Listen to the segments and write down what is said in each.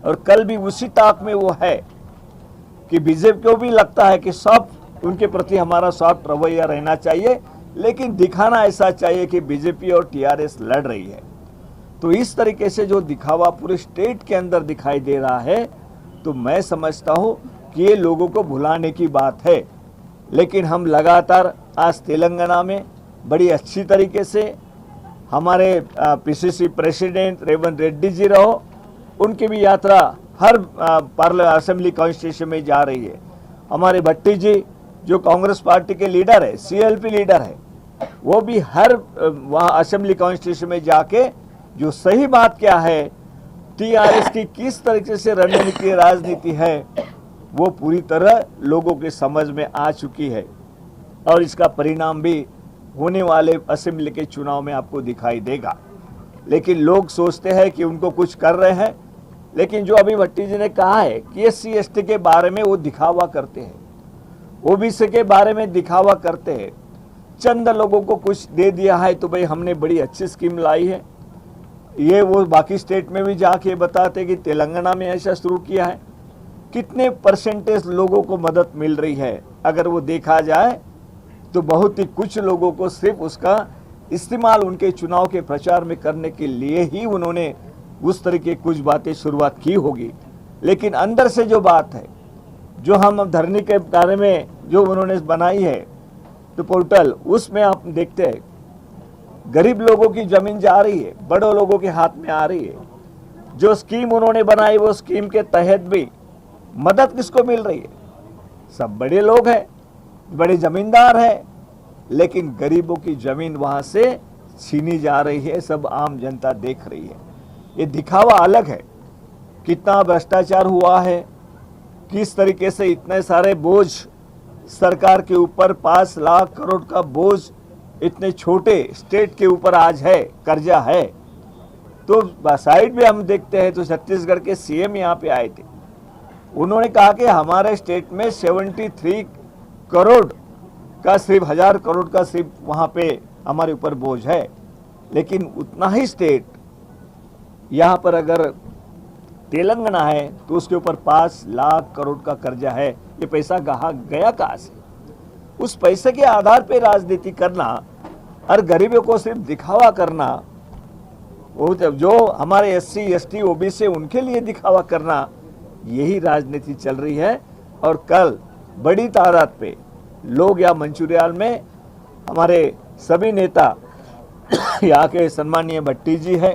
और कल भी उसी ताक में वो है कि बीजेपी को भी लगता है कि सब उनके प्रति हमारा सॉफ्ट रवैया रहना चाहिए, लेकिन दिखाना ऐसा चाहिए कि बीजेपी और टीआरएस लड़ रही है। तो इस तरीके से जो दिखावा पूरे स्टेट के अंदर दिखाई दे रहा है, तो मैं समझता हूं कि ये लोगों को भुलाने की बात है। लेकिन हम लगातार आज तेलंगाना में बड़ी अच्छी तरीके से हमारे पीसीसी प्रेसिडेंट रेवंत रेड्डी जी रहो, उनकी भी यात्रा हर असेंबली कॉन्स्टिट्यूशन में जा रही है। हमारे भट्टी जी जो कांग्रेस पार्टी के लीडर है, सीएलपी लीडर है, वो भी हर वहाँ असेंबली कॉन्स्टिट्यूशन में जाके जो सही बात क्या है, टीआरएस की किस तरीके से रणनीति राजनीति है, वो पूरी तरह लोगों के समझ में आ चुकी है और इसका परिणाम भी होने वाले असेंबली के चुनाव में आपको दिखाई देगा। लेकिन लोग सोचते हैं कि उनको कुछ कर रहे हैं, लेकिन जो अभी भट्टी जी ने कहा है कि एससी एसटी के बारे में वो दिखावा करते हैं, ओबीसी के बारे में दिखावा करते हैं, चंद लोगों को कुछ दे दिया है तो भाई हमने बड़ी अच्छी स्कीम लाई है, ये वो बाकी स्टेट में भी जाके बताते कि तेलंगाना में ऐसा शुरू किया है। कितने परसेंटेज लोगों को मदद मिल रही है, अगर वो देखा जाए तो बहुत ही कुछ लोगों को सिर्फ उसका इस्तेमाल उनके चुनाव के प्रचार में करने के लिए ही उन्होंने उस तरह की कुछ बातें शुरुआत की होगी। लेकिन अंदर से जो बात है, जो हम धरनी के बारे में जो उन्होंने बनाई है तो पोर्टल, उसमें आप देखते हैं गरीब लोगों की जमीन जा रही है, बड़े लोगों के हाथ में आ रही है। जो स्कीम उन्होंने बनाई, वो स्कीम के तहत भी मदद किसको मिल रही है? सब बड़े लोग हैं, बड़े जमींदार हैं, लेकिन गरीबों की जमीन वहां से छीनी जा रही है, सब आम जनता देख रही है। ये दिखावा अलग है, कितना भ्रष्टाचार हुआ है, किस तरीके से इतने सारे बोझ सरकार के ऊपर, 5 लाख करोड़ का बोझ इतने छोटे स्टेट के ऊपर आज है, कर्जा है। तो साइड में हम देखते हैं तो छत्तीसगढ़ के सीएम यहाँ पे आए थे, उन्होंने कहा कि हमारे स्टेट में 73 करोड़ का सिर्फ 1000 करोड़ का सिर्फ वहाँ पे हमारे ऊपर बोझ है। लेकिन उतना ही स्टेट यहाँ पर अगर तेलंगाना है तो उसके ऊपर 5 लाख करोड़ का कर्जा है। ये पैसा कहाँ गया, कहाँ से? उस पैसे के आधार पे राजनीति करना और गरीबों को सिर्फ दिखावा करना, वो जो हमारे एससी एसटी ओबीसी उनके लिए दिखावा करना, यही राजनीति चल रही है। और कल बड़ी तादाद पे लोग या मंचूरियल में हमारे सभी नेता यहाँ के सम्मानीय भट्टी जी है,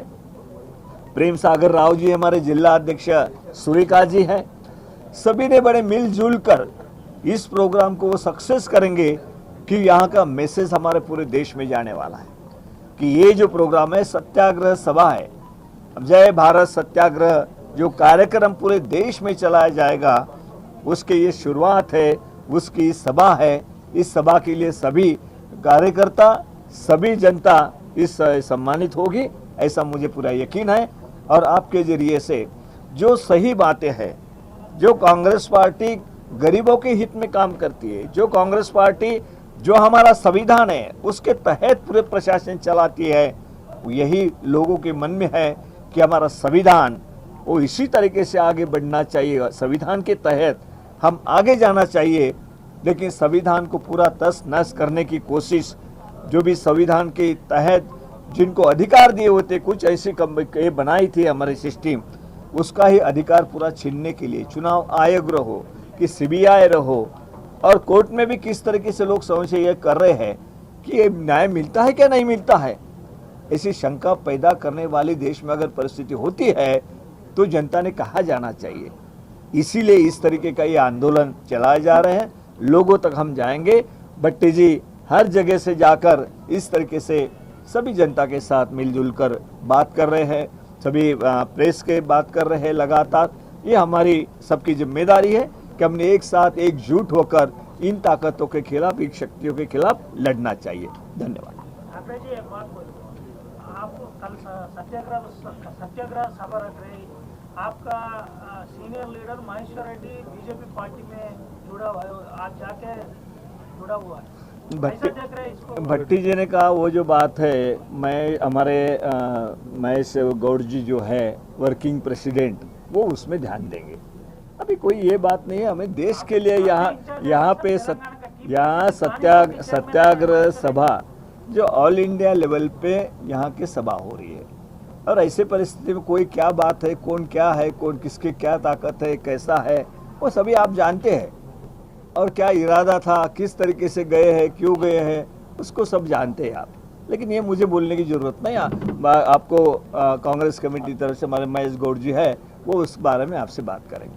प्रेम सागर राव जी हमारे जिला अध्यक्ष सुरेखा जी हैं, सभी ने बड़े मिलजुल कर इस प्रोग्राम को वो सक्सेस करेंगे कि यहाँ का मैसेज हमारे पूरे देश में जाने वाला है कि ये जो प्रोग्राम है सत्याग्रह सभा है। अब जय भारत सत्याग्रह जो कार्यक्रम पूरे देश में चलाया जाएगा, उसके ये शुरुआत है, उसकी सभा है। इस सभा के लिए सभी कार्यकर्ता, सभी जनता इस सम्मानित होगी, ऐसा मुझे पूरा यकीन है। और आपके जरिए से जो सही बातें हैं, जो कांग्रेस पार्टी गरीबों के हित में काम करती है, जो कांग्रेस पार्टी जो हमारा संविधान है उसके तहत पूरे प्रशासन चलाती है, यही लोगों के मन में है कि हमारा संविधान वो इसी तरीके से आगे बढ़ना चाहिए, संविधान के तहत हम आगे जाना चाहिए। लेकिन संविधान को पूरा तस नस करने की कोशिश, जो भी संविधान के तहत जिनको अधिकार दिए होते, कुछ ऐसी बनाई थी हमारे सिस्टम, उसका ही अधिकार पूरा छीनने के लिए चुनाव आयोग रहो कि सीबीआई रहो और कोर्ट में भी किस तरीके से लोग समझ ये कर रहे हैं कि ये न्याय मिलता है क्या नहीं मिलता है, ऐसी शंका पैदा करने वाली देश में अगर परिस्थिति होती है तो जनता ने कहा जाना चाहिए। इसीलिए इस तरीके का ये आंदोलन चलाए जा रहे हैं, लोगों तक हम जाएंगे। भट्टी जी हर जगह से जाकर इस तरीके से सभी जनता के साथ मिलजुल कर बात कर रहे हैं, सभी प्रेस के बात कर रहे हैं लगातार। ये हमारी सबकी जिम्मेदारी है कि हमने एक साथ एकजुट होकर इन ताकतों के खिलाफ, इन शक्तियों के खिलाफ लड़ना चाहिए। धन्यवाद। जी एक बात बोलो, आपको कल सत्याग्रह सभा रख रही, आपका senior leader Maheshwar Reddy BJP party में जुड़ा हुआ है, आज जाके जुड़ा हुआ है, भट्टी जी ने कहा वो जो बात है, मैं हमारे महेश गौड़ जी जो है वर्किंग प्रेसिडेंट वो उसमें ध्यान देंगे। अभी कोई ये बात नहीं है, हमें देश के लिए यहाँ पे सत्याग्रह सभा जो ऑल इंडिया लेवल पे यहाँ की सभा हो रही है, और ऐसे परिस्थिति में कोई क्या बात है, कौन क्या है, कौन किसकी क्या ताकत है, कैसा है, वो सभी आप जानते हैं, और क्या इरादा था, किस तरीके से गए हैं, क्यों गए हैं, उसको सब जानते हैं आप। लेकिन ये मुझे बोलने की जरूरत नहीं, आपको कांग्रेस कमेटी की तरफ से हमारे महेश गौड़ जी है, वो उस बारे में आपसे बात करेंगे।